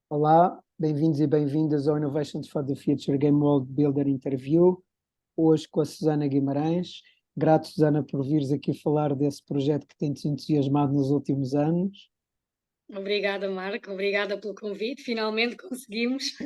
Olá, bem-vindos e bem-vindas ao Innovations for the Future Game World Builder Interview, hoje com a Susana Guimarães. Grato, Susana, por vires aqui falar desse projeto que tem-te entusiasmado nos últimos anos. Obrigada, Marco. Obrigada pelo convite. Finalmente conseguimos.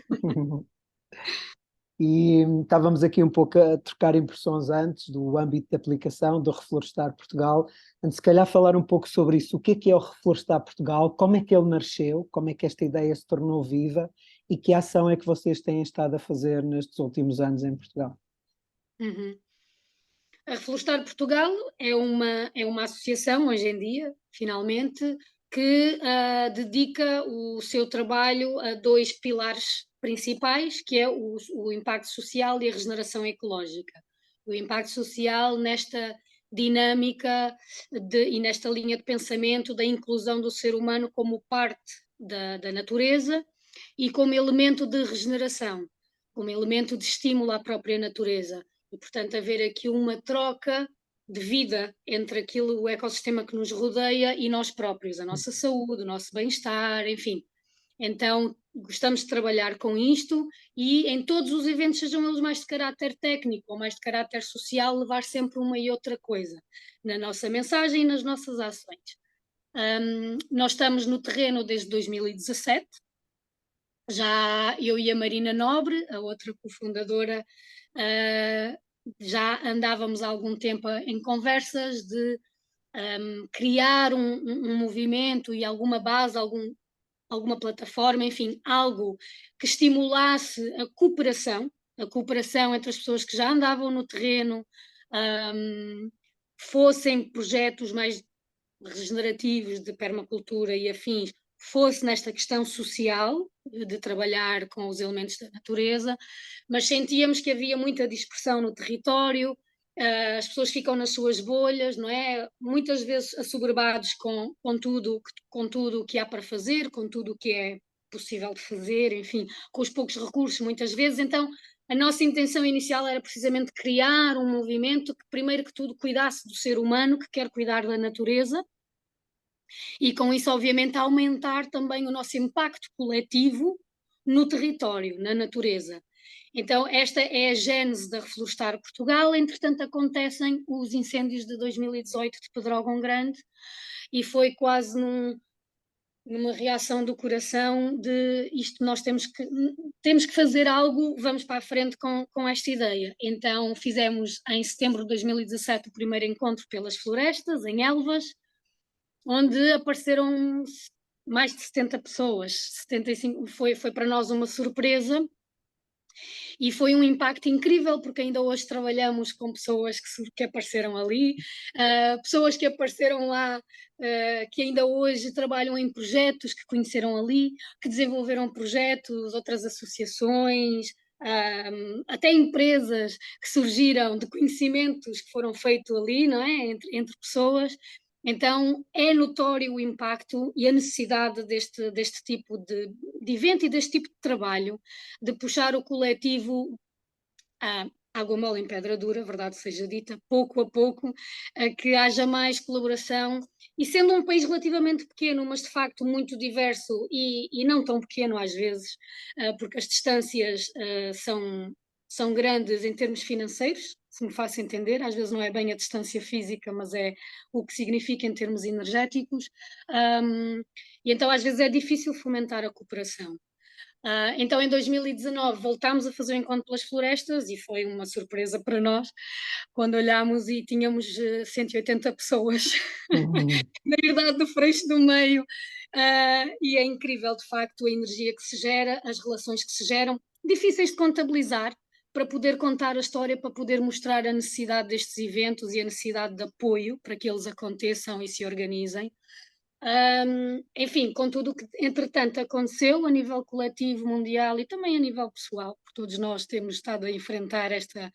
E estávamos aqui um pouco a trocar impressões antes do âmbito de aplicação do Reflorestar Portugal. Antes, se calhar, falar um pouco sobre isso. O que é o Reflorestar Portugal? Como é que ele nasceu? Como é que esta ideia se tornou viva? E que ação é que vocês têm estado a fazer nestes últimos anos em Portugal? Uhum. A Reflorestar Portugal é uma associação, hoje em dia, finalmente, que dedica o seu trabalho a dois pilares principais, que é o impacto social e a regeneração ecológica. O impacto social nesta dinâmica e nesta linha de pensamento da inclusão do ser humano como parte da natureza e como elemento de regeneração, como elemento de estímulo à própria natureza. E, portanto, haver aqui uma troca de vida entre o ecossistema que nos rodeia e nós próprios, a nossa saúde, o nosso bem-estar, enfim. Então, gostamos de trabalhar com isto e em todos os eventos, sejam eles mais de caráter técnico ou mais de caráter social, levar sempre uma e outra coisa na nossa mensagem e nas nossas ações. Nós estamos no terreno desde 2017, já eu e a Marina Nobre, a outra cofundadora, já andávamos há algum tempo em conversas de criar um movimento e alguma base, alguma plataforma, enfim, algo que estimulasse a cooperação entre as pessoas que já andavam no terreno, um, fossem projetos mais regenerativos de permacultura e afins, fosse nesta questão social, de trabalhar com os elementos da natureza, mas sentíamos que havia muita dispersão no território, as pessoas ficam nas suas bolhas, não é? Muitas vezes assoberbados com tudo o que há para fazer, com tudo o que é possível de fazer, enfim, com os poucos recursos muitas vezes. Então, a nossa intenção inicial era precisamente criar um movimento que, primeiro que tudo, cuidasse do ser humano, que quer cuidar da natureza, e com isso, obviamente, aumentar também o nosso impacto coletivo no território, na natureza. Então, esta é a gênese da Reflorestar Portugal. Entretanto, acontecem os incêndios de 2018 de Pedrógão Grande e foi quase numa reação do coração de isto, nós temos que fazer algo, vamos para a frente com esta ideia. Então fizemos em setembro de 2017 o primeiro encontro pelas florestas, em Elvas, onde apareceram mais de 70 pessoas, 75, foi para nós uma surpresa e foi um impacto incrível, porque ainda hoje trabalhamos com pessoas que apareceram ali, pessoas que apareceram lá, que ainda hoje trabalham em projetos, que conheceram ali, que desenvolveram projetos, outras associações, até empresas que surgiram de conhecimentos que foram feitos ali, não é? Entre pessoas. Então é notório o impacto e a necessidade deste tipo de evento e deste tipo de trabalho, de puxar o coletivo à água mole em pedra dura, verdade seja dita, pouco a pouco, a que haja mais colaboração. E sendo um país relativamente pequeno, mas de facto muito diverso e não tão pequeno às vezes, porque as distâncias são grandes em termos financeiros, se me faço entender, às vezes não é bem a distância física, mas é o que significa em termos energéticos, e então às vezes é difícil fomentar a cooperação. Então, em 2019, voltámos a fazer o encontro pelas florestas e foi uma surpresa para nós quando olhámos e tínhamos 180 pessoas Uhum. na verdade do Freixo do Meio. E é incrível, de facto, a energia que se gera, as relações que se geram, difíceis de contabilizar, para poder contar a história, para poder mostrar a necessidade destes eventos e a necessidade de apoio para que eles aconteçam e se organizem. Enfim, com tudo o que entretanto aconteceu a nível coletivo mundial e também a nível pessoal, porque todos nós temos estado a enfrentar esta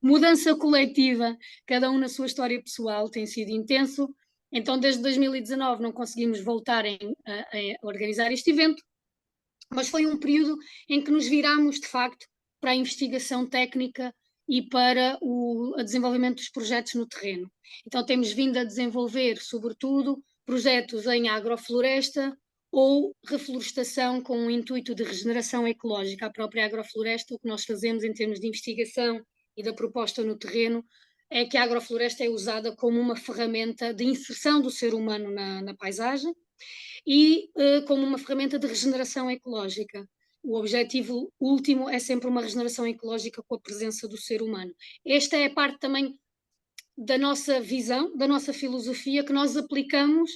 mudança coletiva, cada um na sua história pessoal, tem sido intenso. Então, desde 2019 não conseguimos voltar a organizar este evento, mas foi um período em que nos virámos de facto para a investigação técnica e para o desenvolvimento dos projetos no terreno. Então temos vindo a desenvolver, sobretudo, projetos em agrofloresta, ou reflorestação com o intuito de regeneração ecológica. A própria agrofloresta, o que nós fazemos em termos de investigação e da proposta no terreno, é que a agrofloresta é usada como uma ferramenta de inserção do ser humano na paisagem e como uma ferramenta de regeneração ecológica. O objetivo último é sempre uma regeneração ecológica com a presença do ser humano. Esta é a parte também da nossa visão, da nossa filosofia, que nós aplicamos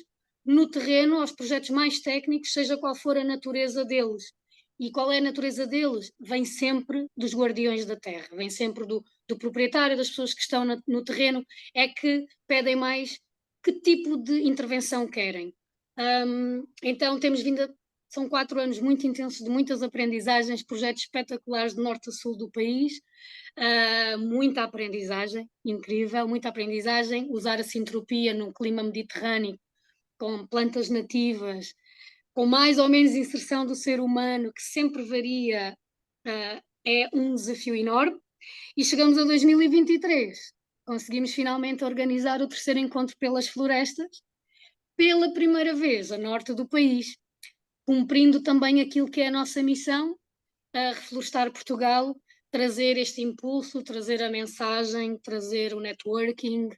no terreno aos projetos mais técnicos, seja qual for a natureza deles. E qual é a natureza deles? Vem sempre dos guardiões da terra, vem sempre do proprietário, das pessoas que estão no terreno, é que pedem mais que tipo de intervenção querem. Então temos vindo são 4 anos muito intensos de muitas aprendizagens, projetos espetaculares de norte a sul do país, muita aprendizagem, incrível, muita aprendizagem, usar a sintropia no clima mediterrâneo, com plantas nativas, com mais ou menos inserção do ser humano, que sempre varia, é um desafio enorme. E chegamos a 2023, conseguimos finalmente organizar o 3º encontro pelas florestas, pela primeira vez a norte do país, cumprindo também aquilo que é a nossa missão, a reflorestar Portugal, trazer este impulso, trazer a mensagem, trazer o networking,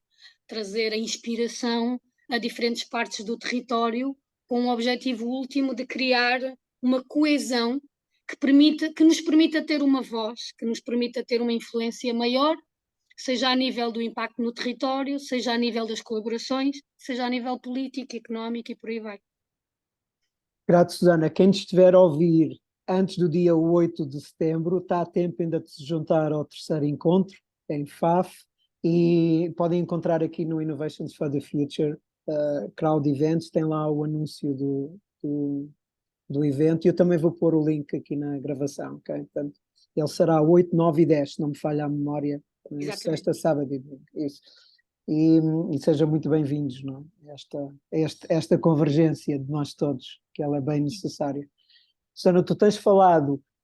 trazer a inspiração a diferentes partes do território, com o objetivo último de criar uma coesão que nos permita ter uma voz, que nos permita ter uma influência maior, seja a nível do impacto no território, seja a nível das colaborações, seja a nível político, económico e por aí vai. Grato, Susana. Quem te estiver a ouvir antes do dia 8 de setembro, está a tempo ainda de se juntar ao 3º encontro, em FAF, e podem encontrar aqui no Innovations for the Future, Crowd Events, tem lá o anúncio do evento, e eu também vou pôr o link aqui na gravação, ok? Portanto, ele será 8, 9 e 10, se não me falha a memória, sexta, sábado e domingo, isso. E sejam muito bem-vindos, não é? Esta convergência de nós todos, que ela é bem necessária. Susana, tu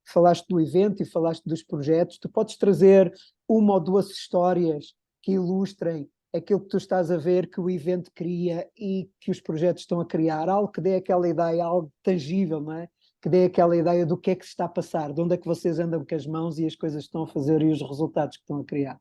falaste do evento e falaste dos projetos, tu podes trazer uma ou 2 histórias que ilustrem aquilo que tu estás a ver que o evento cria e que os projetos estão a criar, algo que dê aquela ideia, algo tangível, não é? Que dê aquela ideia do que é que se está a passar, de onde é que vocês andam com as mãos e as coisas que estão a fazer e os resultados que estão a criar.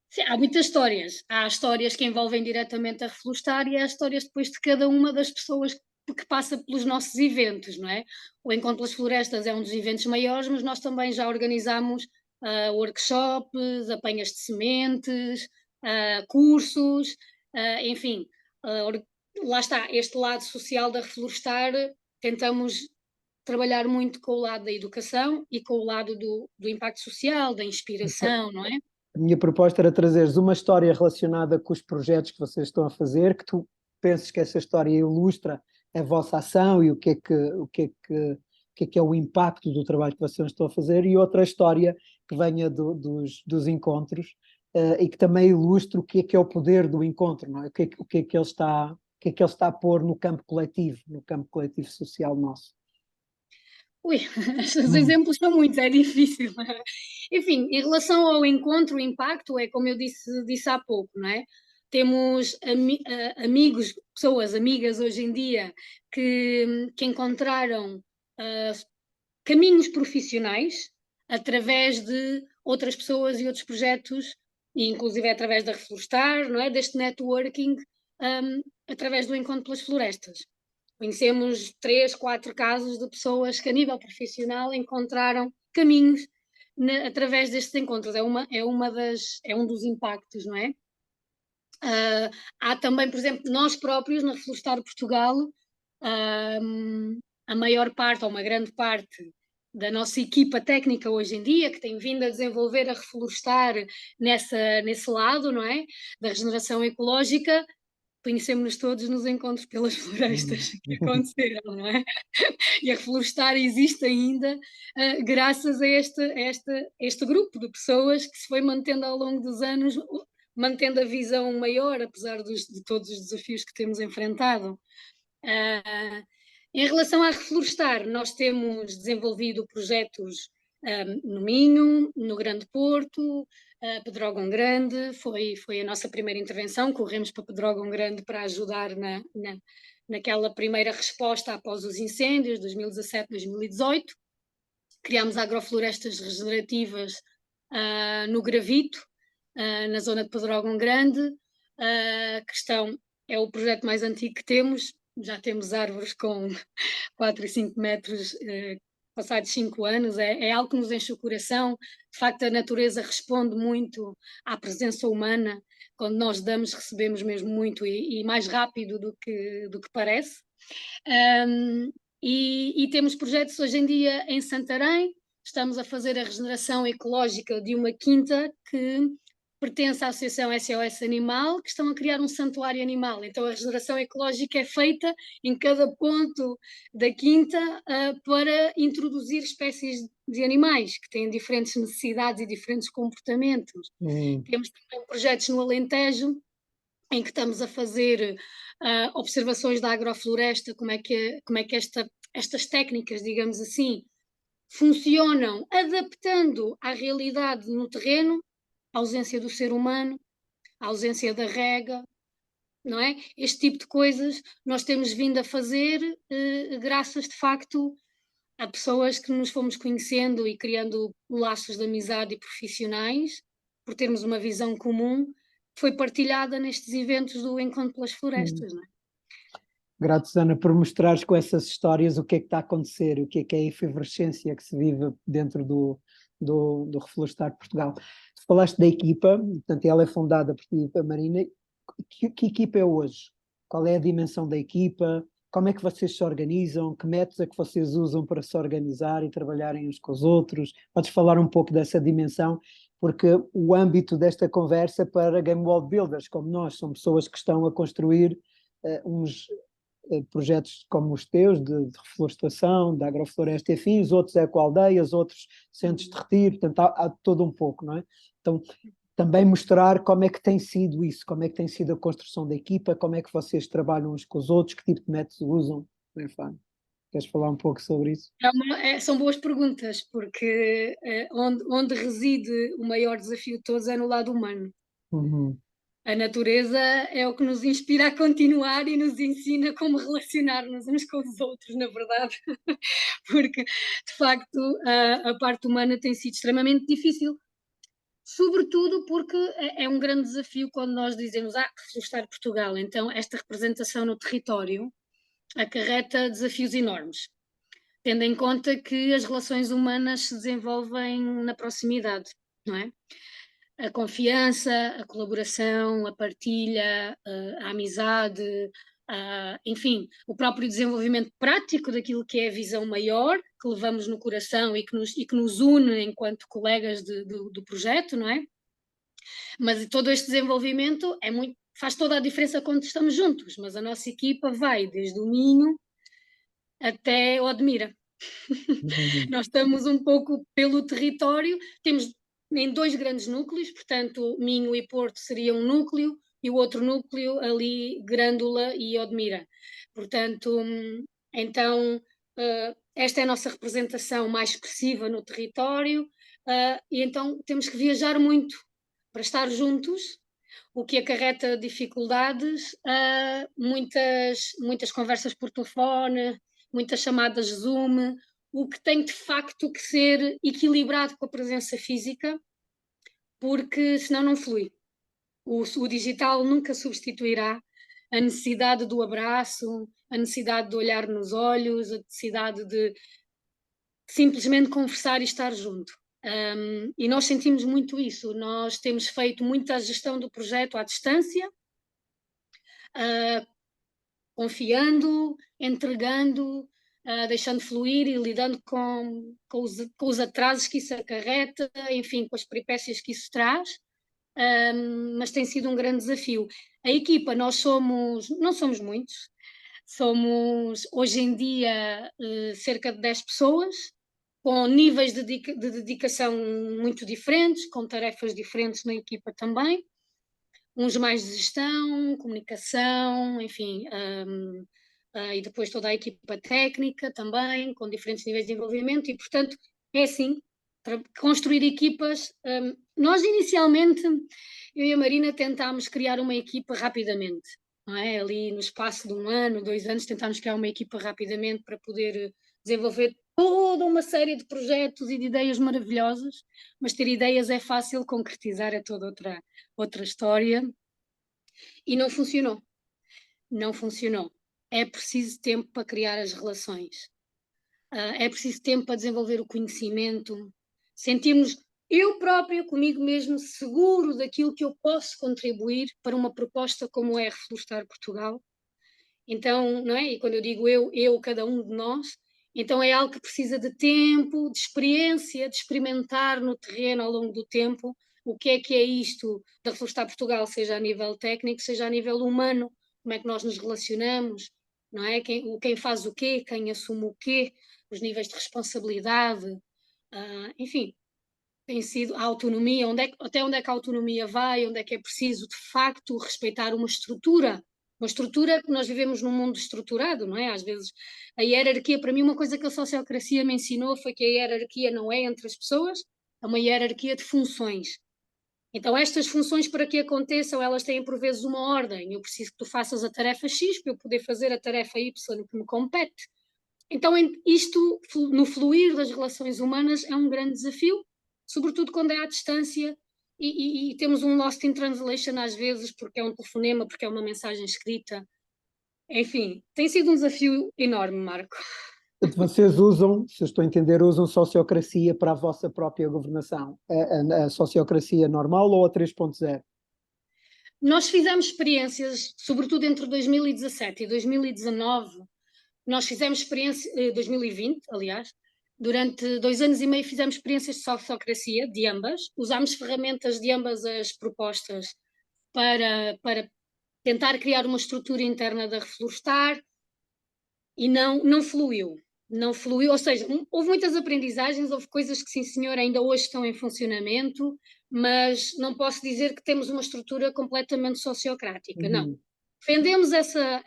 Sim, há muitas histórias. Há histórias que envolvem diretamente a reflorestar e há histórias depois de cada uma das pessoas que passa pelos nossos eventos, não é? O Encontro pelas Florestas é um dos eventos maiores, mas nós também já organizamos workshops, apanhas de sementes, cursos, enfim, lá está, este lado social da reflorestar, tentamos trabalhar muito com o lado da educação e com o lado do impacto social, da inspiração, não é? A minha proposta era trazeres uma história relacionada com os projetos que vocês estão a fazer, que tu penses que essa história ilustra a vossa ação e o que é o impacto do trabalho que vocês estão a fazer, e outra história que venha dos encontros e que também ilustre o que é o poder do encontro, não é? O que é que ele está a pôr no campo coletivo social nosso. Ui, estes exemplos são muitos, é difícil. Enfim, em relação ao encontro, o impacto é como eu disse há pouco, não é? Temos amigos, pessoas amigas hoje em dia que encontraram caminhos profissionais através de outras pessoas e outros projetos, e inclusive através da Reflorestar, não é? Deste networking, através do Encontro pelas Florestas. Conhecemos 3, 4 casos de pessoas que a nível profissional encontraram caminhos através destes encontros. É um dos impactos, não é? Há também, por exemplo, nós próprios na Reflorestar Portugal, a maior parte ou uma grande parte da nossa equipa técnica hoje em dia, que tem vindo a desenvolver, a reflorestar nesse lado, não é? Da regeneração ecológica, conhecemos-nos todos nos encontros pelas florestas que aconteceram, não é? E a Reflorestar existe ainda graças a este grupo de pessoas que se foi mantendo ao longo dos anos, mantendo a visão maior, apesar de todos os desafios que temos enfrentado. Em relação a Reflorestar, nós temos desenvolvido projetos no Minho, no Grande Porto, Pedrógão Grande, foi a nossa primeira intervenção, corremos para Pedrógão Grande para ajudar naquela primeira resposta após os incêndios, 2017, 2018. Criámos agroflorestas regenerativas no Gravito, na zona de Pedrógão Grande. A questão é o projeto mais antigo que temos, já temos árvores com 4 e 5 metros passados 5 anos, é algo que nos enche o coração. De facto, a natureza responde muito à presença humana. Quando nós damos, recebemos mesmo muito e mais rápido do que parece. E temos projetos hoje em dia em Santarém. Estamos a fazer a regeneração ecológica de uma quinta que pertence à Associação SOS Animal, que estão a criar um santuário animal. Então a regeneração ecológica é feita em cada ponto da quinta para introduzir espécies de animais que têm diferentes necessidades e diferentes comportamentos. Temos também projetos no Alentejo, em que estamos a fazer observações da agrofloresta, como é que estas técnicas, digamos assim, funcionam, adaptando à realidade no terreno, a ausência do ser humano, a ausência da rega, não é? Este tipo de coisas nós temos vindo a fazer graças, de facto, a pessoas que nos fomos conhecendo e criando laços de amizade e profissionais, por termos uma visão comum, que foi partilhada nestes eventos do Encontro pelas Florestas, não é? Grato, Susana, por mostrares com essas histórias o que é que está a acontecer, o que é a efervescência que se vive dentro do Reflorestar Portugal. Tu falaste da equipa, portanto ela é fundada por ti, a Marina. Que equipa é hoje? Qual é a dimensão da equipa? Como é que vocês se organizam? Que métodos é que vocês usam para se organizar e trabalharem uns com os outros? Podes falar um pouco dessa dimensão, porque o âmbito desta conversa para Game World Builders, como nós, são pessoas que estão a construir uns projetos como os teus, de reflorestação, de agrofloresta e afins, outros ecoaldeias, outros centros de retiro, portanto há todo um pouco, não é? Então, também mostrar como é que tem sido isso, como é que tem sido a construção da equipa, como é que vocês trabalham uns com os outros, que tipo de métodos usam, enfim. Queres falar um pouco sobre isso? São boas perguntas, porque onde reside o maior desafio de todos é no lado humano. A natureza é o que nos inspira a continuar e nos ensina como relacionar-nos uns com os outros, na verdade, porque de facto a parte humana tem sido extremamente difícil, sobretudo porque é um grande desafio quando nós dizemos reflorestar Portugal. Então esta representação no território acarreta desafios enormes, tendo em conta que as relações humanas se desenvolvem na proximidade, não é? A confiança, a colaboração, a partilha, a amizade, enfim, o próprio desenvolvimento prático daquilo que é a visão maior, que levamos no coração e que nos une enquanto colegas do projeto, não é? Mas todo este desenvolvimento faz toda a diferença quando estamos juntos, mas a nossa equipa vai desde o Minho até Odmira. Nós estamos um pouco pelo território, temos em 2 grandes núcleos, portanto Minho e Porto seria um núcleo e o outro núcleo ali Grândola e Odmira. Portanto, então esta é a nossa representação mais expressiva no território e então temos que viajar muito para estar juntos, o que acarreta dificuldades, muitas conversas por telefone, muitas chamadas Zoom, o que tem de facto que ser equilibrado com a presença física, porque senão não flui. O digital nunca substituirá a necessidade do abraço, a necessidade de olhar nos olhos, a necessidade de simplesmente conversar e estar junto. E nós sentimos muito isso. Nós temos feito muita gestão do projeto à distância, confiando, entregando, deixando fluir e lidando com os atrasos que isso acarreta, enfim, com as peripécias que isso traz, mas tem sido um grande desafio. A equipa, não somos muitos, somos hoje em dia cerca de 10 pessoas, com níveis de dedicação muito diferentes, com tarefas diferentes na equipa também, uns mais de gestão, comunicação, enfim, e depois toda a equipa técnica também, com diferentes níveis de envolvimento, e portanto é assim, para construir equipas. Nós inicialmente, eu e a Marina tentámos criar uma equipa rapidamente, não é? Ali no espaço de 1 ano, 2 anos, tentámos criar uma equipa rapidamente para poder desenvolver toda uma série de projetos e de ideias maravilhosas, mas ter ideias é fácil, concretizar é toda outra história, e não funcionou, não funcionou. É preciso tempo para criar as relações, é preciso tempo para desenvolver o conhecimento, sentirmos eu própria, comigo mesmo, seguro daquilo que eu posso contribuir para uma proposta como é Reflorestar Portugal. Então, não é? E quando eu digo eu, cada um de nós, então é algo que precisa de tempo, de experiência, de experimentar no terreno ao longo do tempo o que é isto da Reflorestar Portugal, seja a nível técnico, seja a nível humano, como é que nós nos relacionamos, não é? Quem faz o quê, quem assume o quê, os níveis de responsabilidade, enfim, tem sido a autonomia, até onde é que a autonomia vai, onde é que é preciso, de facto, respeitar uma estrutura que nós vivemos num mundo estruturado, não é? Às vezes a hierarquia, para mim, uma coisa que a sociocracia me ensinou foi que a hierarquia não é entre as pessoas, é uma hierarquia de funções. Então estas funções, para que aconteçam, elas têm por vezes uma ordem. Eu preciso que tu faças a tarefa X para eu poder fazer a tarefa Y que me compete. Então, isto, no fluir das relações humanas, é um grande desafio, sobretudo quando é à distância e temos um lost in translation às vezes, porque é um telefonema, porque é uma mensagem escrita. Enfim, tem sido um desafio enorme, Marco. Portanto, vocês usam, se eu estou a entender, usam sociocracia para a vossa própria governação. A sociocracia normal ou a 3.0? Nós fizemos experiências, sobretudo entre 2017 e 2019, nós fizemos experiência, 2020, aliás, durante 2 anos e meio fizemos experiências de sociocracia, de ambas, usámos ferramentas de ambas as propostas para tentar criar uma estrutura interna da Reflorestar e não fluiu. Não fluiu, ou seja, houve muitas aprendizagens, houve coisas que sim senhor ainda hoje estão em funcionamento, mas não posso dizer que temos uma estrutura completamente sociocrática, não. Uhum. Defendemos essa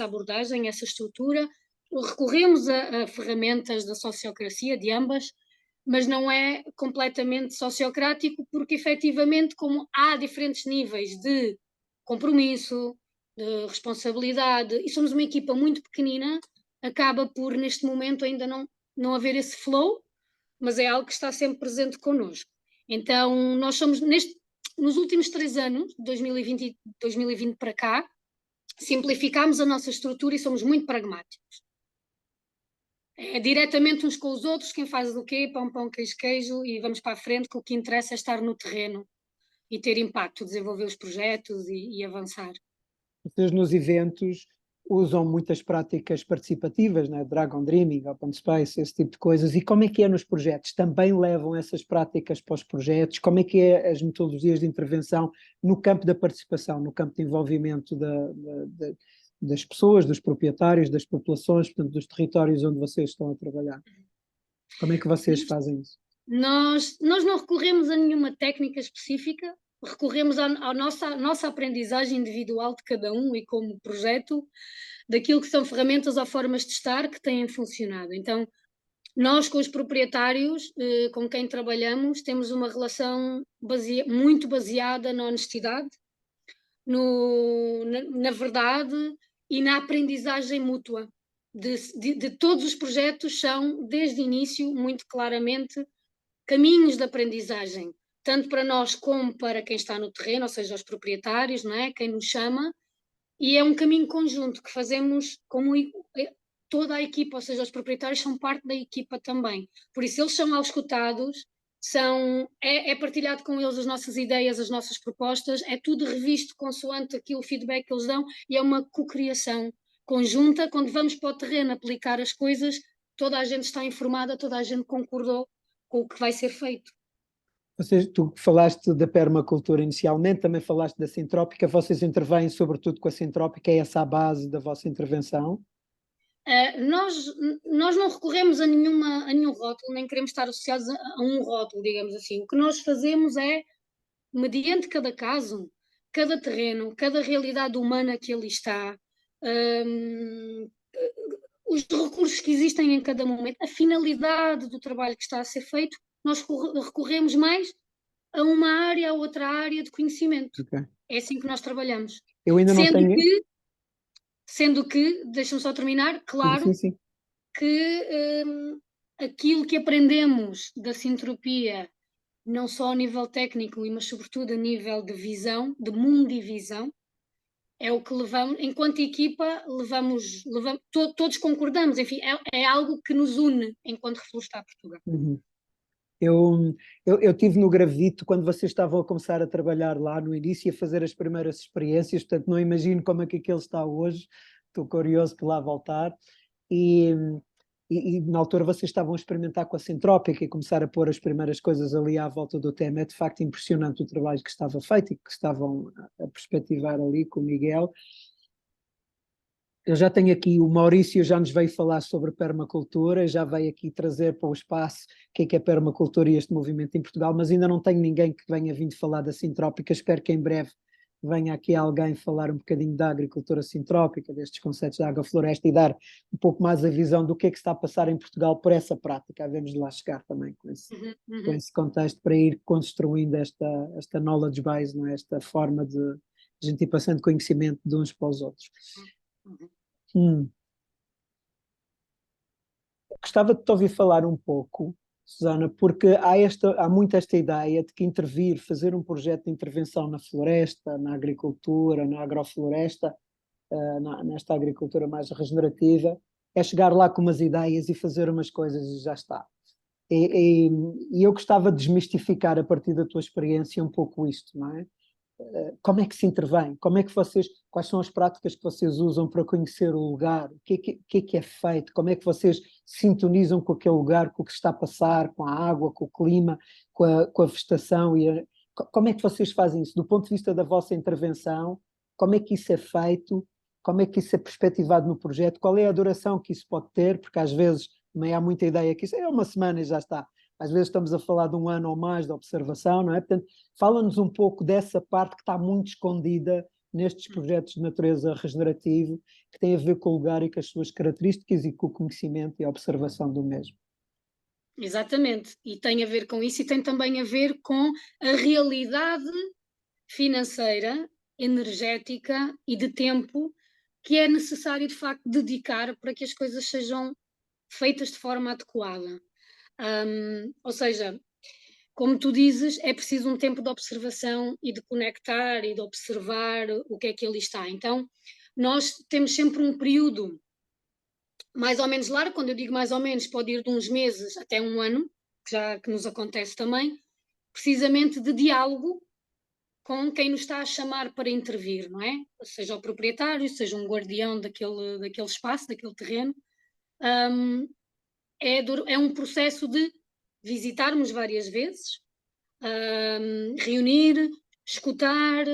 abordagem, essa estrutura, recorremos a ferramentas da sociocracia, de ambas, mas não é completamente sociocrático, porque efetivamente, como há diferentes níveis de compromisso, de responsabilidade, e somos uma equipa muito pequenina, acaba por, neste momento, ainda não haver esse flow, mas é algo que está sempre presente connosco. Então, nós somos, nos últimos 3 anos, 2020 para cá, simplificámos a nossa estrutura e somos muito pragmáticos. É diretamente uns com os outros, quem faz o quê, pão, pão, queijo, queijo, e vamos para a frente, que o que interessa é estar no terreno e ter impacto, desenvolver os projetos e avançar. Vocês nos eventos usam muitas práticas participativas, né? Dragon Dreaming, Open Space, esse tipo de coisas. E como é que é nos projetos? Também levam essas práticas para os projetos? Como é que é as metodologias de intervenção no campo da participação, no campo de envolvimento das pessoas, dos proprietários, das populações, portanto, dos territórios onde vocês estão a trabalhar? Como é que vocês fazem isso? Nós não recorremos a nenhuma técnica específica, recorremos à nossa aprendizagem individual de cada um e como projeto, daquilo que são ferramentas ou formas de estar que têm funcionado. Então, nós com os proprietários com quem trabalhamos temos uma relação muito baseada na honestidade, na verdade e na aprendizagem mútua. De todos os projetos são, desde o início, muito claramente caminhos de aprendizagem, tanto para nós como para quem está no terreno, ou seja, os proprietários, não é? Quem nos chama, e é um caminho conjunto que fazemos como toda a equipa, ou seja, os proprietários são parte da equipa também. Por isso, eles são auscultados, é partilhado com eles as nossas ideias, as nossas propostas, é tudo revisto consoante aquilo, o feedback que eles dão, e é uma cocriação conjunta. Quando vamos para o terreno aplicar as coisas, toda a gente está informada, toda a gente concordou com o que vai ser feito. Tu falaste da permacultura inicialmente, também falaste da sintrópica. Vocês intervêm sobretudo com a sintrópica, é essa a base da vossa intervenção? Nós não recorremos a nenhum rótulo, nem queremos estar associados a um rótulo, digamos assim. O que nós fazemos é, mediante cada caso, cada terreno, cada realidade humana que ali está, os recursos que existem em cada momento, a finalidade do trabalho que está a ser feito, nós recorremos mais a uma área, a outra área de conhecimento. Okay. É assim que nós trabalhamos. Eu ainda não tenho... Sendo que, deixa-me só terminar, claro, sim. Que aquilo que aprendemos da sintropia, não só a nível técnico, mas sobretudo a nível de visão, de mundo e visão, é o que levamos, enquanto equipa, todos concordamos, enfim, é algo que nos une enquanto Reflorestar Portugal. Uhum. Eu tive no Gravito quando vocês estavam a começar a trabalhar lá no início e a fazer as primeiras experiências, portanto não imagino como é que aquele está hoje, estou curioso por lá voltar. E na altura vocês estavam a experimentar com a Sintrópica e começar a pôr as primeiras coisas ali à volta do tema. É de facto impressionante o trabalho que estava feito e que estavam a perspectivar ali com o Miguel. Eu já tenho aqui, o Maurício já nos veio falar sobre permacultura, já veio aqui trazer para o espaço o que é permacultura e este movimento em Portugal, mas ainda não tenho ninguém que venha vindo falar da sintrópica. Espero que em breve venha aqui alguém falar um bocadinho da agricultura sintrópica, destes conceitos da água-floresta e dar um pouco mais a visão do que é que está a passar em Portugal por essa prática. Havemos de lá chegar também com esse contexto para ir construindo esta knowledge base, não é? Esta forma de a gente ir passando conhecimento de uns para os outros. Gostava de te ouvir falar um pouco, Susana, porque há muito esta ideia de que intervir, fazer um projeto de intervenção na floresta, na agricultura, na agrofloresta, nesta agricultura mais regenerativa, é chegar lá com umas ideias e fazer umas coisas e já está. E eu gostava de desmistificar a partir da tua experiência um pouco isto, não é? Como é que se intervém? Quais são as práticas que vocês usam para conhecer o lugar? O que é feito? Como é que vocês sintonizam com aquele lugar, com o que está a passar, com a água, com o clima, com a vegetação? Como é que vocês fazem isso? Do ponto de vista da vossa intervenção, como é que isso é feito? Como é que isso é perspectivado no projeto? Qual é a duração que isso pode ter? Porque às vezes também há muita ideia que isso é uma semana e já está. Às vezes estamos a falar de um ano ou mais de observação, não é? Portanto, fala-nos um pouco dessa parte que está muito escondida nestes projetos de natureza regenerativa, que tem a ver com o lugar e com as suas características e com o conhecimento e a observação do mesmo. Exatamente, e tem a ver com isso e tem também a ver com a realidade financeira, energética e de tempo que é necessário de facto dedicar para que as coisas sejam feitas de forma adequada. Ou seja, como tu dizes, é preciso um tempo de observação e de conectar e de observar o que é que ali está. Então, nós temos sempre um período mais ou menos largo, quando eu digo mais ou menos, pode ir de uns meses até um ano, que nos acontece também, precisamente de diálogo com quem nos está a chamar para intervir, não é? Seja o proprietário, seja um guardião daquele espaço, daquele terreno. É um processo de visitarmos várias vezes, reunir, escutar,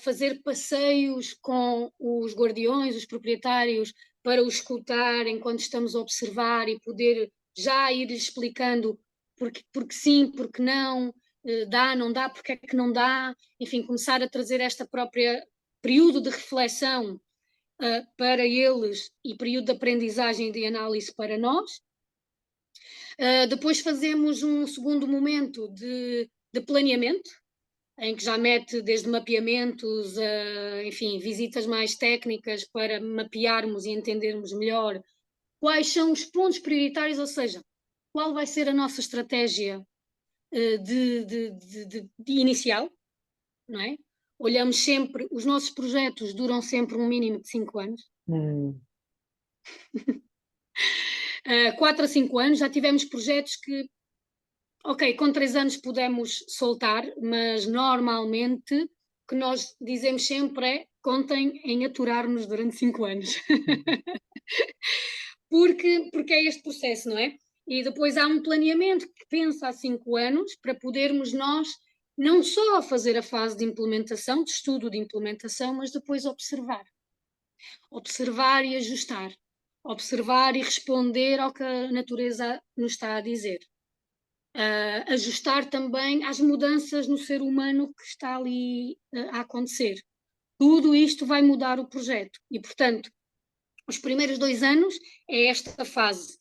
fazer passeios com os guardiões, os proprietários, para os escutar enquanto estamos a observar e poder já ir explicando porque sim, porque não, dá, não dá, porque é que não dá, enfim, começar a trazer esta própria período de reflexão para eles e período de aprendizagem e de análise para nós. Depois fazemos um segundo momento de planeamento, em que já mete desde mapeamentos, enfim, visitas mais técnicas para mapearmos e entendermos melhor quais são os pontos prioritários, ou seja, qual vai ser a nossa estratégia de inicial, não é? Olhamos sempre, os nossos projetos duram sempre um mínimo de 5 anos. 4 a 5 anos, já tivemos projetos que, ok, com 3 anos pudemos soltar, mas normalmente o que nós dizemos sempre é contem em aturar-nos durante 5 anos. porque é este processo, não é? E depois há um planeamento que pensa há 5 anos para podermos nós não só fazer a fase de implementação, de estudo de implementação, mas depois observar. Observar e ajustar. Observar e responder ao que a natureza nos está a dizer. Ajustar também às mudanças no ser humano que está ali a acontecer. Tudo isto vai mudar o projeto e, portanto, os primeiros 2 anos é esta fase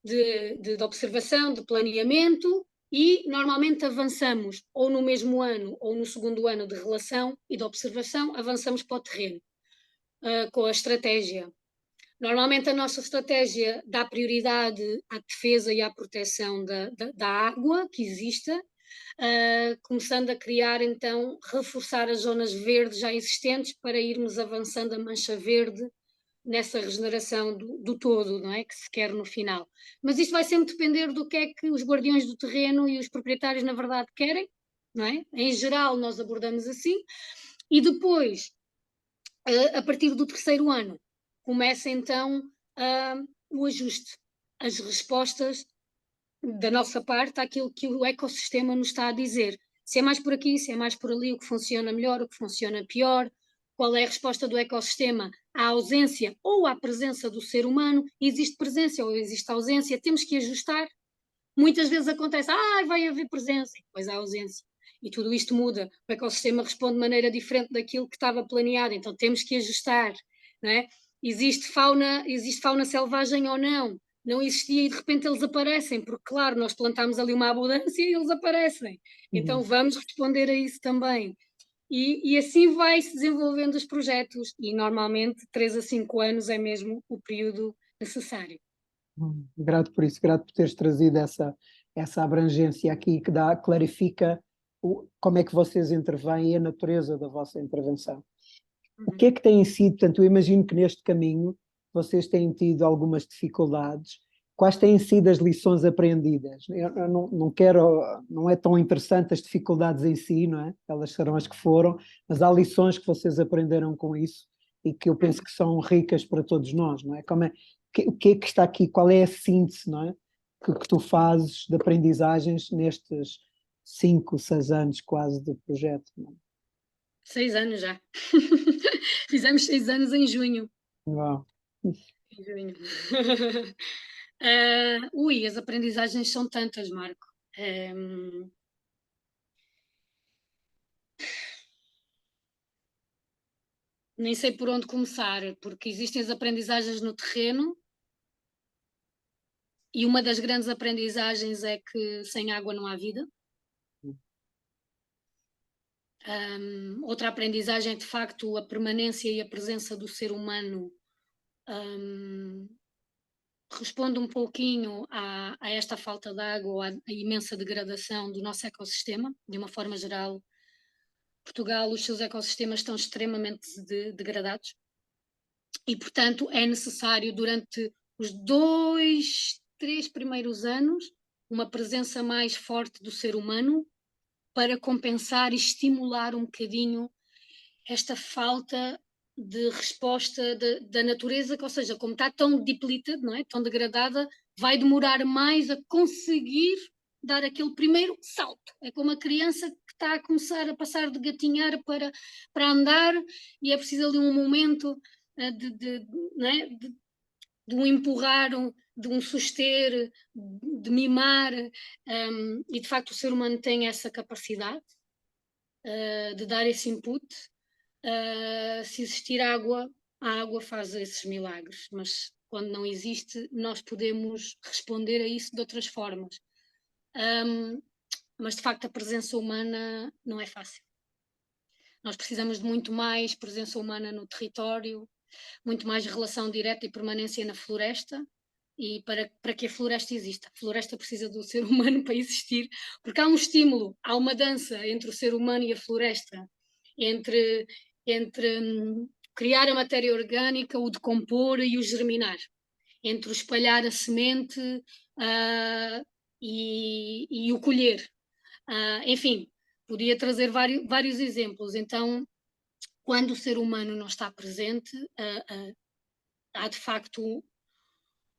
de observação, de planeamento E normalmente avançamos ou no mesmo ano ou no segundo ano de relação e de observação, avançamos para o terreno, com a estratégia. Normalmente a nossa estratégia dá prioridade à defesa e à proteção da água que exista, começando a criar então, reforçar as zonas verdes já existentes para irmos avançando a mancha verde nessa regeneração do todo, não é? Que se quer no final. Mas isto vai sempre depender do que é que os guardiões do terreno e os proprietários na verdade querem, não é? Em geral nós abordamos assim, e depois, a partir do terceiro ano, começa então o ajuste, as respostas da nossa parte àquilo que o ecossistema nos está a dizer. Se é mais por aqui, se é mais por ali, o que funciona melhor, o que funciona pior, qual é a resposta do ecossistema à ausência ou à presença do ser humano, existe presença ou existe ausência, temos que ajustar. Muitas vezes acontece, vai haver presença, e depois há ausência. E tudo isto muda, o ecossistema responde de maneira diferente daquilo que estava planeado, então temos que ajustar, não é? Existe fauna selvagem ou não? Não existia e de repente eles aparecem, porque claro, nós plantámos ali uma abundância e eles aparecem. Então vamos responder a isso também. E assim vai-se desenvolvendo os projetos e normalmente 3 a 5 anos é mesmo o período necessário. Grato por isso, grato por teres trazido essa abrangência aqui que clarifica como é que vocês intervêm e a natureza da vossa intervenção. O que é que tem sido, portanto, eu imagino que neste caminho vocês têm tido algumas dificuldades. Quais têm sido as lições aprendidas? Eu não quero, não é tão interessante as dificuldades em si, não é? Elas serão as que foram, mas há lições que vocês aprenderam com isso e que eu penso que são ricas para todos nós, não é? O que é que está aqui? Qual é a síntese, não é? Que tu fazes de aprendizagens nestes 5, 6 anos quase de projeto, não é? 6 anos já. Fizemos 6 anos em junho. Uau. Em junho. As aprendizagens são tantas, Marco. Nem sei por onde começar, porque existem as aprendizagens no terreno, e uma das grandes aprendizagens é que sem água não há vida. Outra aprendizagem é de facto a permanência e a presença do ser humano. Responde um pouquinho a esta falta de água ou à imensa degradação do nosso ecossistema. De uma forma geral, Portugal, os seus ecossistemas estão extremamente degradados e, portanto, é necessário durante os 2, 3 primeiros anos uma presença mais forte do ser humano para compensar e estimular um bocadinho esta falta de resposta da natureza, que, ou seja, como está tão depleted, não é? Tão degradada, vai demorar mais a conseguir dar aquele primeiro salto. É como a criança que está a começar a passar de gatinhar para andar e é preciso ali um momento não é? de um empurrar, de um suster, de mimar, e de facto o ser humano tem essa capacidade de dar esse input. Se existir água, a água faz esses milagres, mas quando não existe, nós podemos responder a isso de outras formas. Mas de facto a presença humana não é fácil. Nós precisamos de muito mais presença humana no território, muito mais relação direta e permanência na floresta, e para que a floresta exista. A floresta precisa do ser humano para existir, porque há um estímulo, há uma dança entre o ser humano e a floresta, entre criar a matéria orgânica, o decompor e o germinar, entre o espalhar a semente e o colher. Enfim, podia trazer vários exemplos. Então, quando o ser humano não está presente, há de facto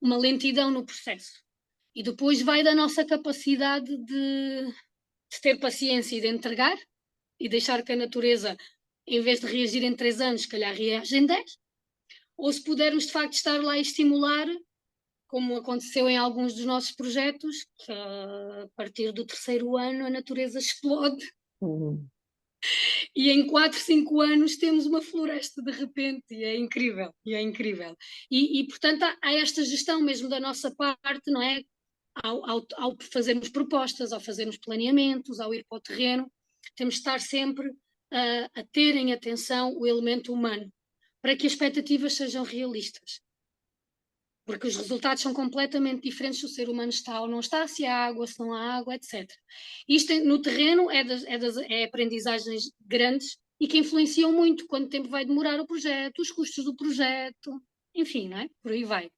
uma lentidão no processo. E depois vai da nossa capacidade de ter paciência e de entregar e deixar que a natureza, em vez de reagir em 3 anos, se calhar reage em 10. Ou se pudermos de facto estar lá e estimular, como aconteceu em alguns dos nossos projetos, que a partir do terceiro ano a natureza explode e em 4, 5 anos temos uma floresta de repente, e é incrível, e é incrível. E portanto há esta gestão mesmo da nossa parte, não é? ao fazermos propostas, ao fazermos planeamentos, ao ir para o terreno, temos de estar sempre a ter em atenção o elemento humano, para que as expectativas sejam realistas. Porque os resultados são completamente diferentes se o ser humano está ou não está, se há água, se não há água, etc. Isto no terreno é aprendizagens grandes e que influenciam muito quanto tempo vai demorar o projeto, os custos do projeto, enfim, não é? Por aí vai.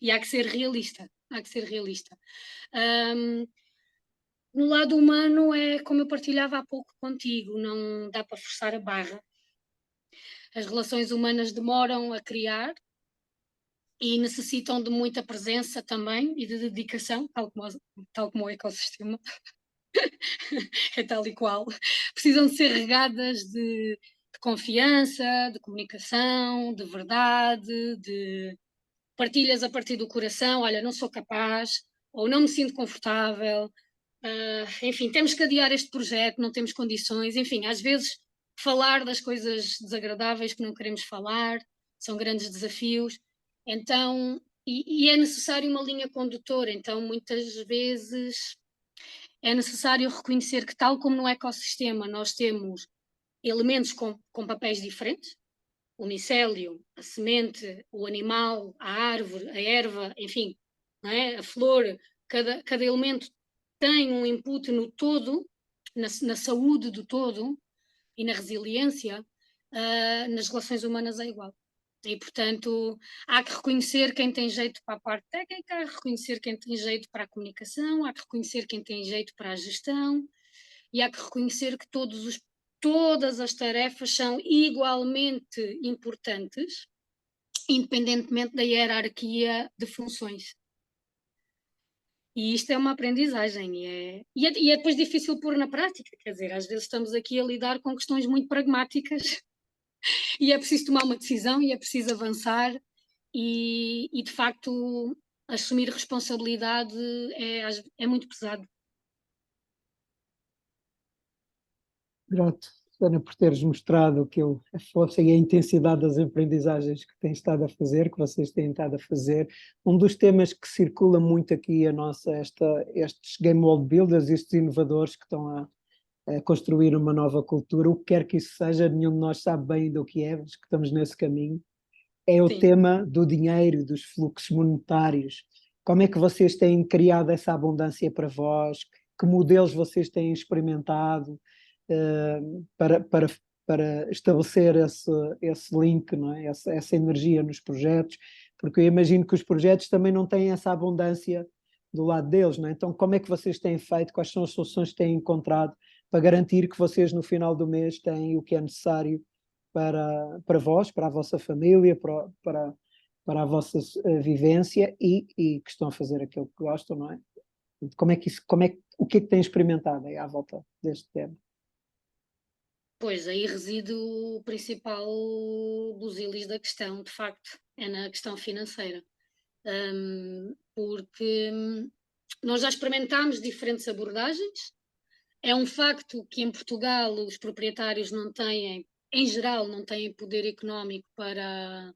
E há que ser realista, há que ser realista. No lado humano é como eu partilhava há pouco contigo, não dá para forçar a barra. As relações humanas demoram a criar e necessitam de muita presença também e de dedicação, tal como o ecossistema, é tal e qual. Precisam de ser regadas de confiança, de comunicação, de verdade, de partilhas a partir do coração, olha, não sou capaz, ou não me sinto confortável, enfim, temos que adiar este projeto, não temos condições, enfim, às vezes falar das coisas desagradáveis que não queremos falar, são grandes desafios, então, e é necessário uma linha condutora, então muitas vezes é necessário reconhecer que tal como no ecossistema nós temos elementos com papéis diferentes, o micélio, a semente, o animal, a árvore, a erva, enfim, não é? A flor, cada elemento tem um input no todo, na saúde do todo e na resiliência, nas relações humanas é igual. E, portanto, há que reconhecer quem tem jeito para a parte técnica, há que reconhecer quem tem jeito para a comunicação, há que reconhecer quem tem jeito para a gestão e há que reconhecer que todas as tarefas são igualmente importantes, independentemente da hierarquia de funções. E isto é uma aprendizagem e é depois difícil pôr na prática, quer dizer, às vezes estamos aqui a lidar com questões muito pragmáticas e é preciso tomar uma decisão e é preciso avançar e de facto assumir responsabilidade é muito pesado. Grato, Susana, por teres mostrado a força e a intensidade das aprendizagens que tens estado a fazer, que vocês têm estado a fazer. Um dos temas que circula muito aqui estes Game World Builders, estes inovadores que estão a construir uma nova cultura, o que quer que isso seja, nenhum de nós sabe bem do que é, mas que estamos nesse caminho, é o Sim. tema do dinheiro, dos fluxos monetários. Como é que vocês têm criado essa abundância para vós? Que modelos vocês têm experimentado para estabelecer esse link, não é? Essa energia nos projetos? Porque eu imagino que os projetos também não têm essa abundância do lado deles, não é? Então, como é que vocês têm feito? Quais são as soluções que têm encontrado para garantir que vocês, no final do mês, têm o que é necessário para vós, para a vossa família, para a vossa vivência e que estão a fazer aquilo que gostam, não é? O que é que têm experimentado aí à volta deste tema? Pois, aí reside o principal busilis da questão, de facto, é na questão financeira. Porque nós já experimentámos diferentes abordagens. É um facto que em Portugal os proprietários não têm, em geral, não têm poder económico para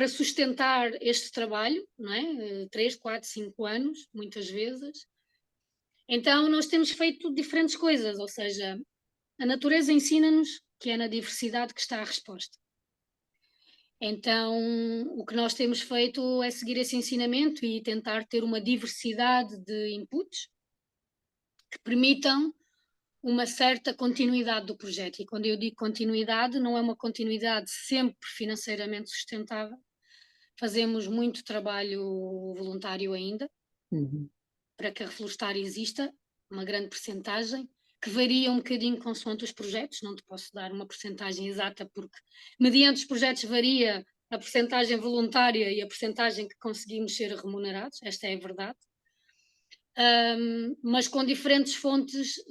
sustentar este trabalho, não é? 3, 4, 5 anos, muitas vezes. Então nós temos feito diferentes coisas, ou seja, a natureza ensina-nos que é na diversidade que está a resposta. Então, o que nós temos feito é seguir esse ensinamento e tentar ter uma diversidade de inputs que permitam uma certa continuidade do projeto. E quando eu digo continuidade, não é uma continuidade sempre financeiramente sustentável. Fazemos muito trabalho voluntário ainda, para que a Reflorestar exista, uma grande percentagem, que varia um bocadinho consoante os projetos, não te posso dar uma percentagem exata, porque mediante os projetos varia a percentagem voluntária e a percentagem que conseguimos ser remunerados, esta é a verdade. Mas com diferentes fontes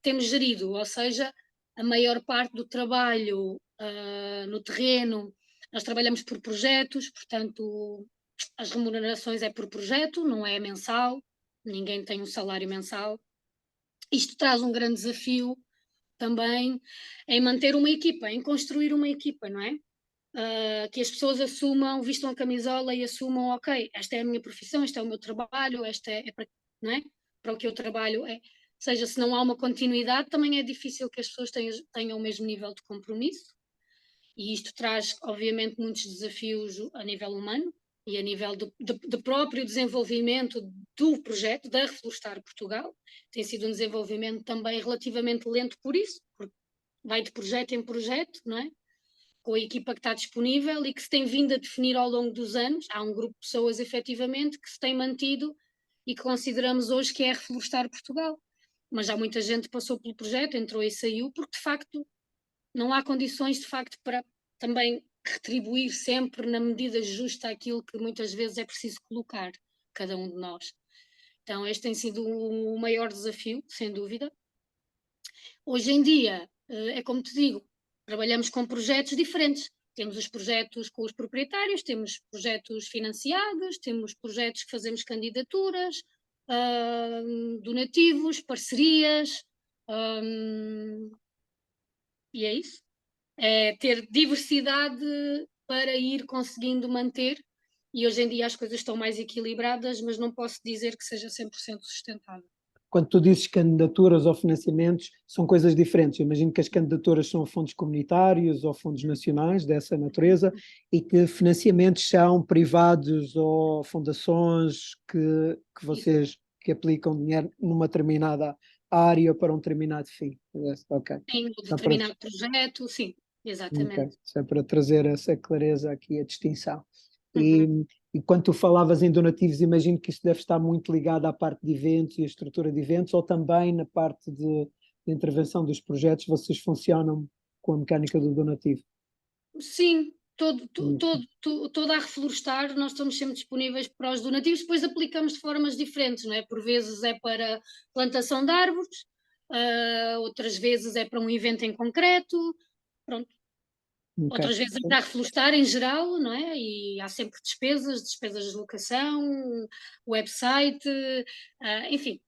temos gerido, ou seja, a maior parte do trabalho no terreno, nós trabalhamos por projetos, portanto as remunerações é por projeto, não é mensal, ninguém tem um salário mensal. Isto traz um grande desafio também em manter uma equipa, em construir uma equipa, não é? que as pessoas assumam, vistam a camisola e assumam, ok, esta é a minha profissão, este é o meu trabalho, esta é para, não é? Para o que eu trabalho. Ou seja, se não há uma continuidade, também é difícil que as pessoas tenham o mesmo nível de compromisso. E isto traz, obviamente, muitos desafios a nível humano e a nível de próprio desenvolvimento do projeto, da Reflorestar Portugal. Tem sido um desenvolvimento também relativamente lento por isso, porque vai de projeto em projeto, não é? Com a equipa que está disponível e que se tem vindo a definir ao longo dos anos. Há um grupo de pessoas, efetivamente, que se tem mantido e que consideramos hoje que é a Reflorestar Portugal. Mas já muita gente passou pelo projeto, entrou e saiu, porque de facto não há condições de facto para também retribuir sempre na medida justa aquilo que muitas vezes é preciso colocar, cada um de nós. Então este tem sido o maior desafio, sem dúvida. Hoje em dia, é como te digo, trabalhamos com projetos diferentes. Temos os projetos com os proprietários, temos projetos financiados, temos projetos que fazemos candidaturas, donativos, parcerias, e é isso. É ter diversidade para ir conseguindo manter, e hoje em dia as coisas estão mais equilibradas, mas não posso dizer que seja 100% sustentável. Quando tu dizes candidaturas ou financiamentos, são coisas diferentes. Eu imagino que as candidaturas são a fundos comunitários ou fundos nacionais dessa natureza e que financiamentos são privados ou fundações que vocês que aplicam dinheiro numa determinada área para um determinado fim. Ok. Em um Só para, determinado projeto, sim, ok. exatamente. Só para trazer essa clareza aqui, a distinção. E, Uhum. e quando tu falavas em donativos, imagino que isso deve estar muito ligado à parte de eventos e à estrutura de eventos, ou também na parte de intervenção dos projetos, vocês funcionam com a mecânica do donativo? Sim, Isso. toda a Reflorestar, nós estamos sempre disponíveis para os donativos, depois aplicamos de formas diferentes, não é? Por vezes é para plantação de árvores, outras vezes é para um evento em concreto, pronto. Ok. Outras vezes é para reflorestar em geral, não é? E há sempre despesas de locação, website, enfim.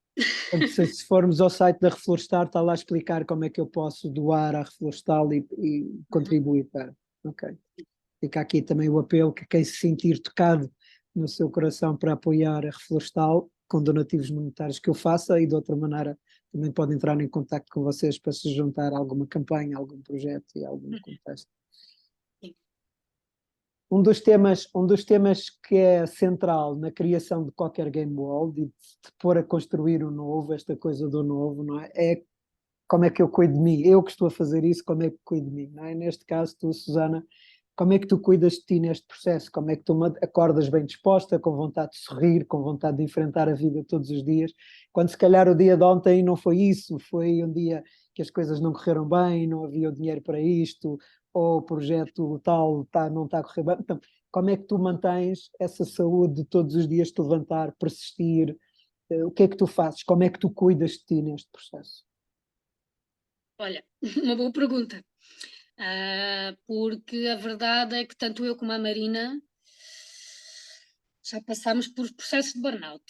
Portanto, se formos ao site da Reflorestar, está lá a explicar como é que eu posso doar à Reflorestar e Uhum. contribuir para. Ok. Fica aqui também o apelo que quem se sentir tocado no seu coração para apoiar a Reflorestal com donativos monetários que eu faça e de outra maneira também pode entrar em contato com vocês para se juntar a alguma campanha, a algum projeto e a algum contexto. Sim. Um dos temas que é central na criação de qualquer game world e de pôr a construir o novo, esta coisa do novo, não é? É como é que eu cuido de mim? Eu que estou a fazer isso, como é que cuido de mim? Não é? Neste caso, tu, Susana, como é que tu cuidas de ti neste processo? Como é que tu acordas bem disposta, com vontade de sorrir, com vontade de enfrentar a vida todos os dias? Quando se calhar o dia de ontem não foi isso, foi um dia que as coisas não correram bem, não havia o dinheiro para isto, ou o projeto tal não está a correr bem. Então, como é que tu mantens essa saúde de todos os dias te levantar, persistir? O que é que tu fazes? Como é que tu cuidas de ti neste processo? Olha, uma boa pergunta. Porque a verdade é que tanto eu como a Marina já passámos por processo de burnout,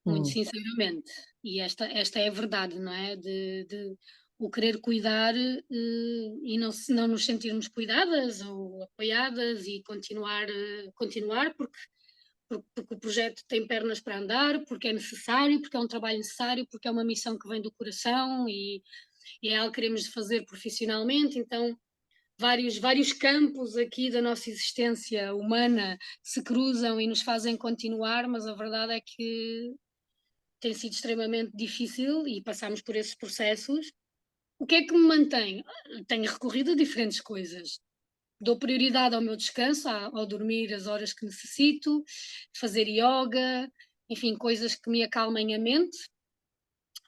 muito Hum, sinceramente. E esta é a verdade, não é? De o querer cuidar e não nos sentirmos cuidadas ou apoiadas e continuar porque o projeto tem pernas para andar, porque é necessário, porque é um trabalho necessário, porque é uma missão que vem do coração e é algo que queremos fazer profissionalmente, então vários campos aqui da nossa existência humana se cruzam e nos fazem continuar, mas a verdade é que tem sido extremamente difícil e passamos por esses processos. O que é que me mantém? Tenho recorrido a diferentes coisas. Dou prioridade ao meu descanso, ao dormir as horas que necessito, fazer yoga, enfim, coisas que me acalmem a mente.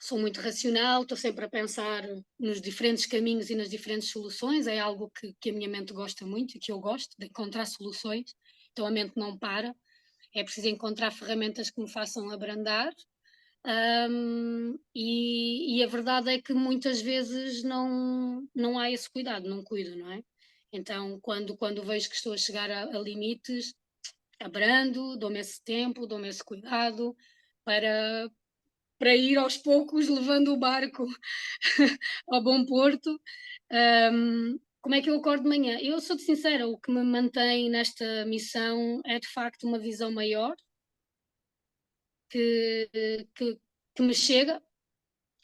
Sou muito racional, estou sempre a pensar nos diferentes caminhos e nas diferentes soluções, é algo que a minha mente gosta muito e que eu gosto, de encontrar soluções, então a mente não para, é preciso encontrar ferramentas que me façam abrandar, e a verdade é que muitas vezes não há esse cuidado, não cuido, não é? Então, quando vejo que estou a chegar a limites, abrando, dou-me esse tempo, dou-me esse cuidado para, para ir aos poucos levando o barco ao bom porto. como é que eu acordo de manhã? Eu sou-te sincera, o que me mantém nesta missão é de facto uma visão maior que, que, que me chega,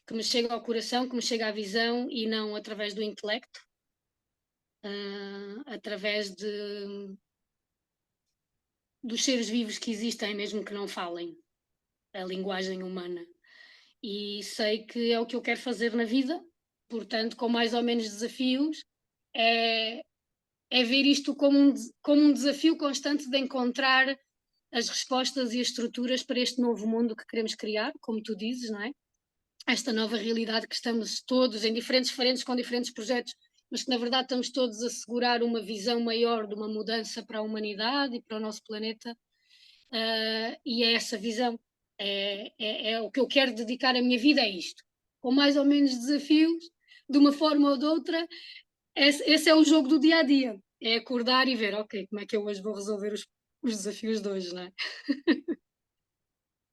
que me chega ao coração, que me chega à visão e não através do intelecto, através dos seres vivos que existem, mesmo que não falem a linguagem humana. E sei que é o que eu quero fazer na vida, portanto, com mais ou menos desafios, é, é ver isto como um desafio constante de encontrar as respostas e as estruturas para este novo mundo que queremos criar, como tu dizes, não é? Esta nova realidade que estamos todos em diferentes frentes, com diferentes projetos, mas que na verdade estamos todos a assegurar uma visão maior de uma mudança para a humanidade e para o nosso planeta, e é essa visão, é o que eu quero dedicar a minha vida, é isto, com mais ou menos desafios, de uma forma ou de outra, esse é o jogo do dia a dia, é acordar e ver, ok, como é que eu hoje vou resolver os desafios de hoje, não é?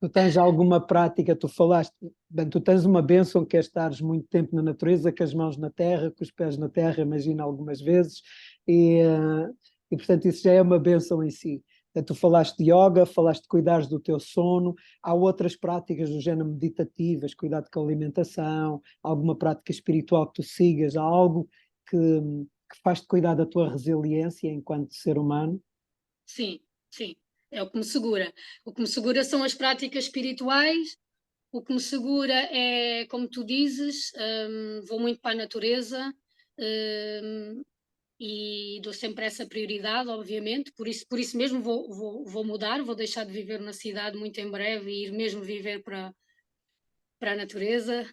Tu tens alguma prática, tu falaste, bem, tu tens uma bênção que é estares muito tempo na natureza, com as mãos na terra, com os pés na terra, imagina algumas vezes, e portanto isso já é uma bênção em si. Tu falaste de yoga, falaste de cuidares do teu sono, há outras práticas do género meditativas, cuidado com a alimentação, alguma prática espiritual que tu sigas, há algo que faz-te cuidar da tua resiliência enquanto ser humano? Sim, sim, é o que me segura. O que me segura são as práticas espirituais, o que me segura é, como tu dizes, vou muito para a natureza, hum, e dou sempre essa prioridade, obviamente, por isso mesmo vou mudar, vou deixar de viver na cidade muito em breve e ir mesmo viver para a natureza,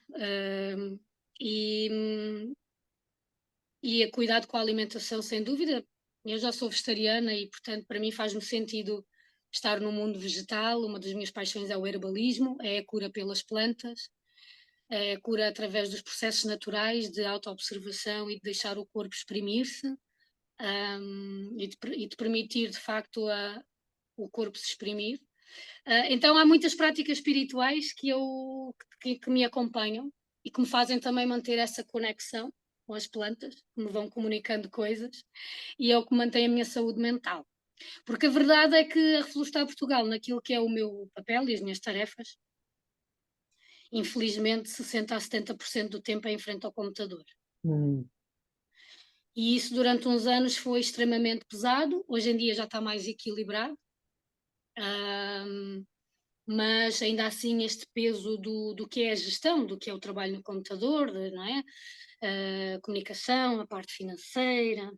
e, hum, e a cuidado com a alimentação, sem dúvida. Eu já sou vegetariana e, portanto, para mim faz-me sentido estar no mundo vegetal. Uma das minhas paixões é o herbalismo, é a cura pelas plantas, é a cura através dos processos naturais de autoobservação e de deixar o corpo exprimir-se, e de permitir, de facto, o corpo se exprimir. Então, há muitas práticas espirituais que me acompanham e que me fazem também manter essa conexão com as plantas, que me vão comunicando coisas, e é o que mantém a minha saúde mental. Porque a verdade é que a Reflorestar Portugal, naquilo que é o meu papel e as minhas tarefas, infelizmente 60 a 70% do tempo é em frente ao computador. Hum. E isso durante uns anos foi extremamente pesado, hoje em dia já está mais equilibrado, mas ainda assim este peso do que é a gestão, do que é o trabalho no computador, não é? A comunicação, a parte financeira,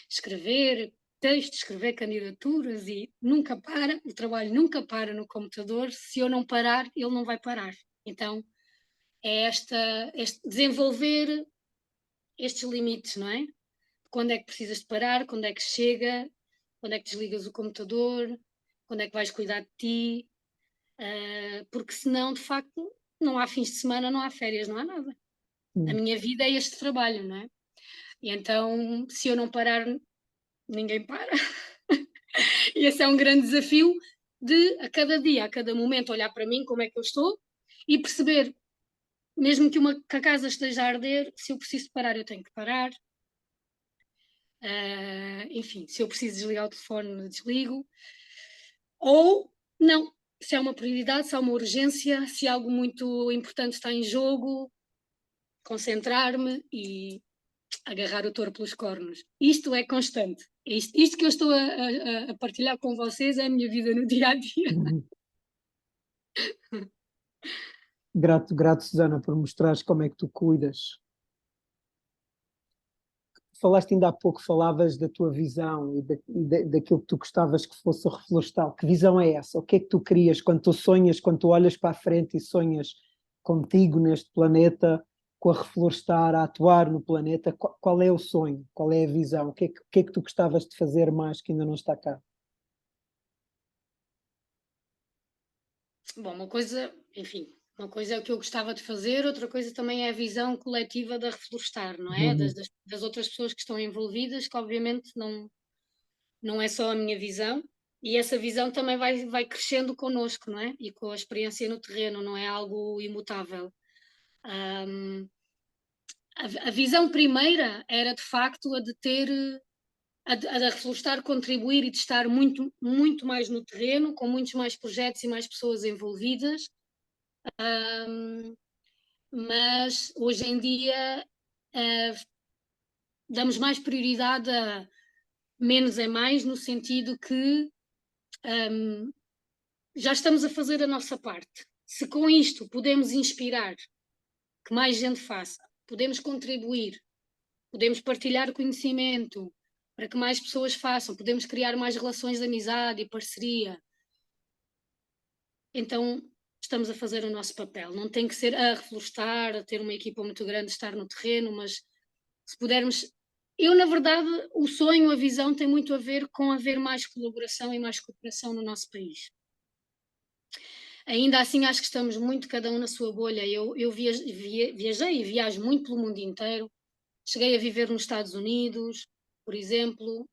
escrever textos, escrever candidaturas e nunca para, o trabalho nunca para no computador, se eu não parar, ele não vai parar. Então é este desenvolver estes limites, não é? Quando é que precisas de parar, quando é que chega, quando é que desligas o computador, quando é que vais cuidar de ti, porque senão, de facto, não há fins de semana, não há férias, não há nada. A Hum. minha vida é este trabalho, não é? E então, se eu não parar, ninguém para. E esse é um grande desafio de, a cada dia, a cada momento, olhar para mim, como é que eu estou, e perceber, mesmo que a casa esteja a arder, se eu preciso parar, eu tenho que parar. Enfim, se eu preciso desligar o telefone, desligo. Ou não, se é uma prioridade, se há uma urgência, se algo muito importante está em jogo, concentrar-me e agarrar o touro pelos cornos. Isto é constante. Isto que eu estou a partilhar com vocês é a minha vida no dia a dia. Uhum. Grato, grato, Susana, por mostrares como é que tu cuidas. Falaste ainda há pouco, falavas da tua visão daquilo que tu gostavas que fosse o reflorestal. Que visão é essa? O que é que tu querias quando tu sonhas, quando tu olhas para a frente e sonhas contigo neste planeta, com a reflorestar, a atuar no planeta? Qual é o sonho? Qual é a visão? O que é que tu gostavas de fazer mais que ainda não está cá? Bom, uma coisa é o que eu gostava de fazer, outra coisa também é a visão coletiva da Reflorestar, não é? Uhum. Das outras pessoas que estão envolvidas, que obviamente não é só a minha visão, e essa visão também vai crescendo connosco, não é? E com a experiência no terreno, não é algo imutável. a visão primeira era de facto a de ter, a de reflorestar, contribuir e de estar muito, muito mais no terreno, com muitos mais projetos e mais pessoas envolvidas. Mas hoje em dia damos mais prioridade a menos é mais, no sentido que já estamos a fazer a nossa parte. Se com isto podemos inspirar que mais gente faça, podemos contribuir, podemos partilhar conhecimento para que mais pessoas façam, podemos criar mais relações de amizade e parceria, então estamos a fazer o nosso papel. Não tem que ser a reflorestar, a ter uma equipa muito grande, estar no terreno, mas se pudermos. Eu, na verdade, o sonho, a visão tem muito a ver com haver mais colaboração e mais cooperação no nosso país. Ainda assim, acho que estamos muito cada um na sua bolha. Eu viajei e viajo muito pelo mundo inteiro. Cheguei a viver nos Estados Unidos, por exemplo.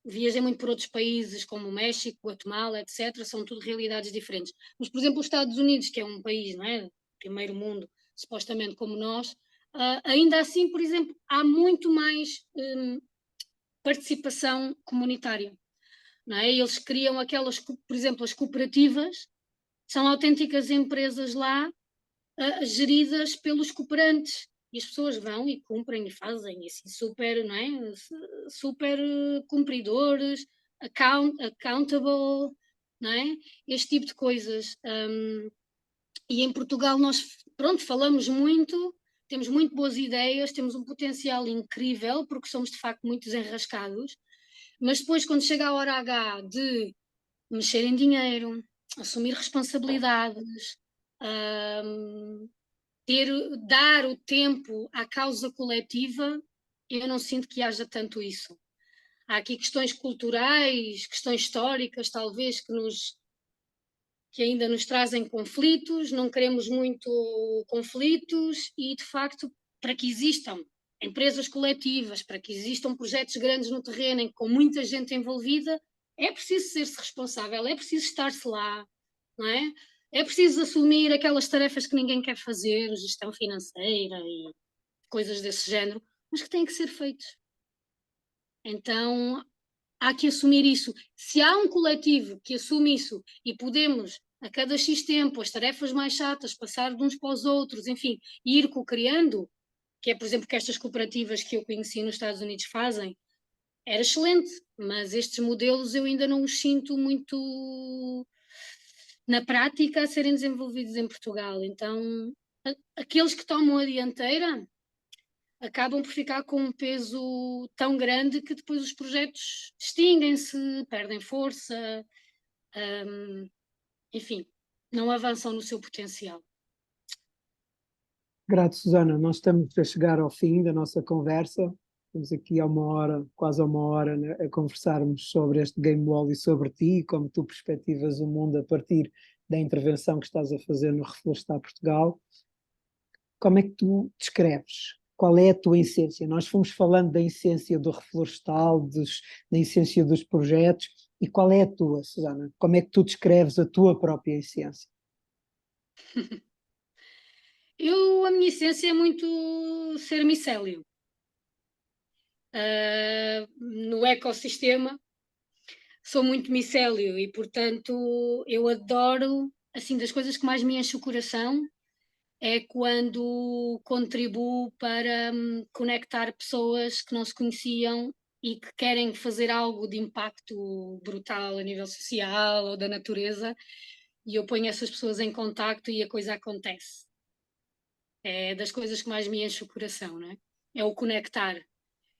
Viajei muito por outros países, como o México, Guatemala, etc. São tudo realidades diferentes. Mas, por exemplo, os Estados Unidos, que é um país, não é? Primeiro mundo, supostamente como nós, ainda assim, por exemplo, há muito mais participação comunitária. Não é? Eles criam aquelas, por exemplo, as cooperativas, são autênticas empresas lá, geridas pelos cooperantes. E as pessoas vão e cumprem e fazem, e assim, super, não é? Super cumpridores, accountable, não é? Este tipo de coisas. E em Portugal nós, pronto, falamos muito, temos muito boas ideias, temos um potencial incrível, porque somos de facto muito desenrascados, mas depois quando chega a hora H de mexer em dinheiro, assumir responsabilidades, dar o tempo à causa coletiva, eu não sinto que haja tanto isso. Há aqui questões culturais, questões históricas, talvez, que ainda nos trazem conflitos, não queremos muito conflitos e, de facto, para que existam empresas coletivas, para que existam projetos grandes no terreno com muita gente envolvida, é preciso ser-se responsável, é preciso estar-se lá, não é? É preciso assumir aquelas tarefas que ninguém quer fazer, gestão financeira e coisas desse género, mas que têm que ser feitos. Então, há que assumir isso. Se há um coletivo que assume isso e podemos, a cada X tempo, as tarefas mais chatas, passar de uns para os outros, enfim, ir co-criando, que é, por exemplo, que estas cooperativas que eu conheci nos Estados Unidos fazem, era excelente, mas estes modelos eu ainda não os sinto muito na prática a serem desenvolvidos em Portugal. Então, aqueles que tomam a dianteira acabam por ficar com um peso tão grande que depois os projetos extinguem-se, perdem força, enfim, não avançam no seu potencial. Grato, Susana. Nós estamos a chegar ao fim da nossa conversa. Estamos aqui há uma hora, quase há uma hora, né, a conversarmos sobre este Game Wall e sobre ti e como tu perspectivas o mundo a partir da intervenção que estás a fazer no Reflorestar Portugal. Como é que tu descreves? Qual é a tua essência? Nós fomos falando da essência do reflorestal, da essência dos projetos, e qual é a tua, Susana? Como é que tu descreves a tua própria essência? A minha essência é muito ser micélio. No ecossistema sou muito micélio e, portanto, eu adoro, assim, das coisas que mais me enche o coração é quando contribuo para conectar pessoas que não se conheciam e que querem fazer algo de impacto brutal a nível social ou da natureza, e eu ponho essas pessoas em contacto e a coisa acontece. É das coisas que mais me enche o coração, não é? É o conectar.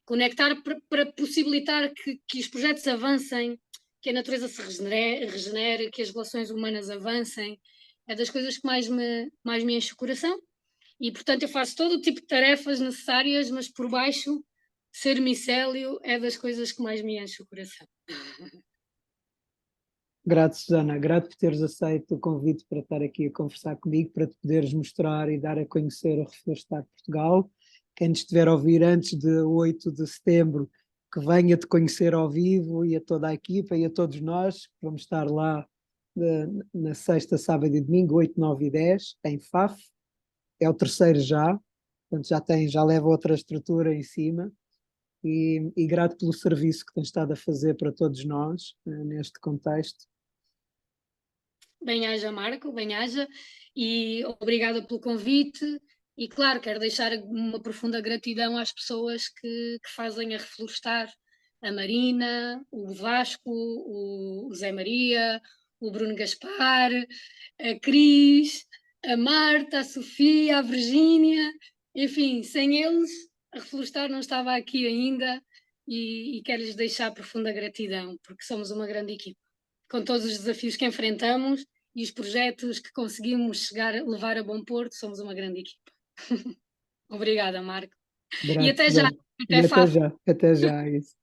Conectar para possibilitar que os projetos avancem, que a natureza se regenere, que as relações humanas avancem. É das coisas que mais me enche o coração. E, portanto, eu faço todo o tipo de tarefas necessárias, mas por baixo, ser micélio é das coisas que mais me enche o coração. Grato, Susana, grato por teres aceito o convite para estar aqui a conversar comigo, para te poderes mostrar e dar a conhecer o Reflorestar Portugal. Quem nos estiver a ouvir antes de 8 de setembro, que venha te conhecer ao vivo, e a toda a equipa e a todos nós, que vamos estar lá na sexta, sábado e domingo, 8, 9 e 10, em Faf. É o terceiro já. portanto já leva outra estrutura em cima. E grato pelo serviço que tem estado a fazer para todos nós, neste contexto. Bem-aja, Marco, bem-aja, e obrigada pelo convite. E claro, quero deixar uma profunda gratidão às pessoas que fazem a Reflorestar, a Marina, o Vasco, o Zé Maria, o Bruno Gaspar, a Cris, a Marta, a Sofia, a Virgínia, enfim, sem eles a Reflorestar não estava aqui ainda, e quero-lhes deixar profunda gratidão, porque somos uma grande equipa, com todos os desafios que enfrentamos e os projetos que conseguimos levar a bom porto, somos uma grande equipa. Obrigada, Marco. E Grato, até já, grato. E até Faf. até já, isso.